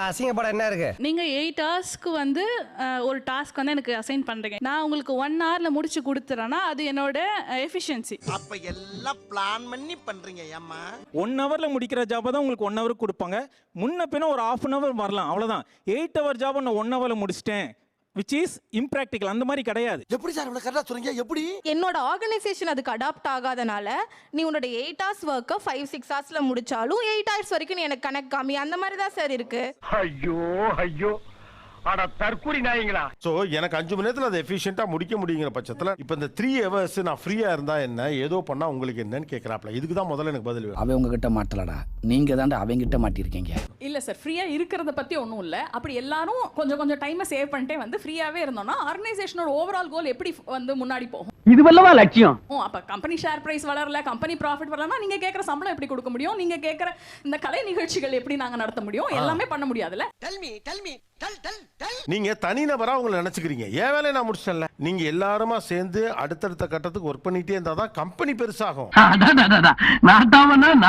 அசிங்கப்பட என்ன இருக்கு? நீங்க 8 ஹவர்ஸ்க்கு வந்து ஒரு டாஸ்க் வந்து எனக்கு அசைன் பண்றீங்க. நான் உங்களுக்கு 1 ஹவர்ல முடிச்சு கொடுத்துறேன்னா அது என்னோட எஃபிஷியன்சி. அப்ப எல்லாம் பிளான் பண்ணி பண்றீங்க ஏம்மா? 1 ஹவர்ல முடிக்கிற ஜாபை தான் உங்களுக்கு 1 ஹவர் கொடுப்பாங்க. முன்ன பின்ன ஒரு 1/2 ஹவர் வரலாம், அவ்வளவுதான். 8 ஹவர் ஜாபை நான் 1 ஹவர்ல முடிச்சிட்டேன், which is impractical. அந்த மாதிரி கிடையாது. எப்படி சார் இவ்வளவு கரெக்டா சொல்றீங்க? எப்படி? என்னோட ஆர்கனைசேஷன் அதுக்கு அடாப்ட் ஆகாதனால நீ உன்னோட 8 ஹவர்ஸ் ஒர்க்கை 5-6 ஹவர்ஸ்ல முடிச்சாலும் 8 ஹவர்ஸ் வரைக்கும் நீ எனக்கு கணக்கு காமி. அந்த மாதிரி தான் சார் இருக்கு. ஐயோ ஐயோ, அட தற்கூரி நாயங்களா. சோ எனக்கு 5 மணி நேரத்துல அதை எஃபிஷியன்ட்டா முடிக்க முடியுங்கிற பட்சத்துல இப்ப இந்த 3 ஹவர்ஸ் நான் ஃப்ரீயா இருந்தா என்ன, ஏதோ பண்ணா உங்களுக்கு என்னன்னு கேக்குறாப்ல. இதுக்கு தான் முதல்ல எனக்கு பதில் வேணும். அவன் உங்ககிட்ட மாட்டலடா, நீங்க தான்டா அவங்க கிட்ட மாட்டிருக்கீங்க. இல்ல சார், ஃப்ரீயா இருக்கிறத பத்தி ஒன்றும் இல்லை. அப்படி எல்லாரும் கொஞ்சம் கொஞ்சம் டைமை சேவ் பண்ணிட்டே வந்து ஃப்ரீயாவே இருந்தோம்னா ஆர்கனைசேஷனோட ஓவரால் கோல் எப்படி வந்து முன்னாடி போகும்? இதுவல்லவா லட்சியம். அப்ப கம்பெனி ஷேர் பிரைஸ் வளரல, கம்பெனி ப்ராஃபிட் வரலன்னா நீங்க கேட்கற சம்பளம் எப்படி கொடுக்க முடியும்? நீங்க கேட்கற இந்த கலை நிகழ்ச்சிகள் எப்படி நாங்க நடத்த முடியும்? எல்லாமே பண்ண முடியாதுல்ல. நீங்க தனிநபரா உங்களை நினைச்சுக்கிறீங்க. ஏன் வேலையை நான் முடிச்சிட்டேன்ல. நீங்க எல்லாருமா சேர்ந்து அடுத்தடுத்த கட்டத்துக்கு ஒர்க் பண்ணிட்டே இருந்தாதான் கம்பெனி பெருசாகும். நாட்டாம தான்.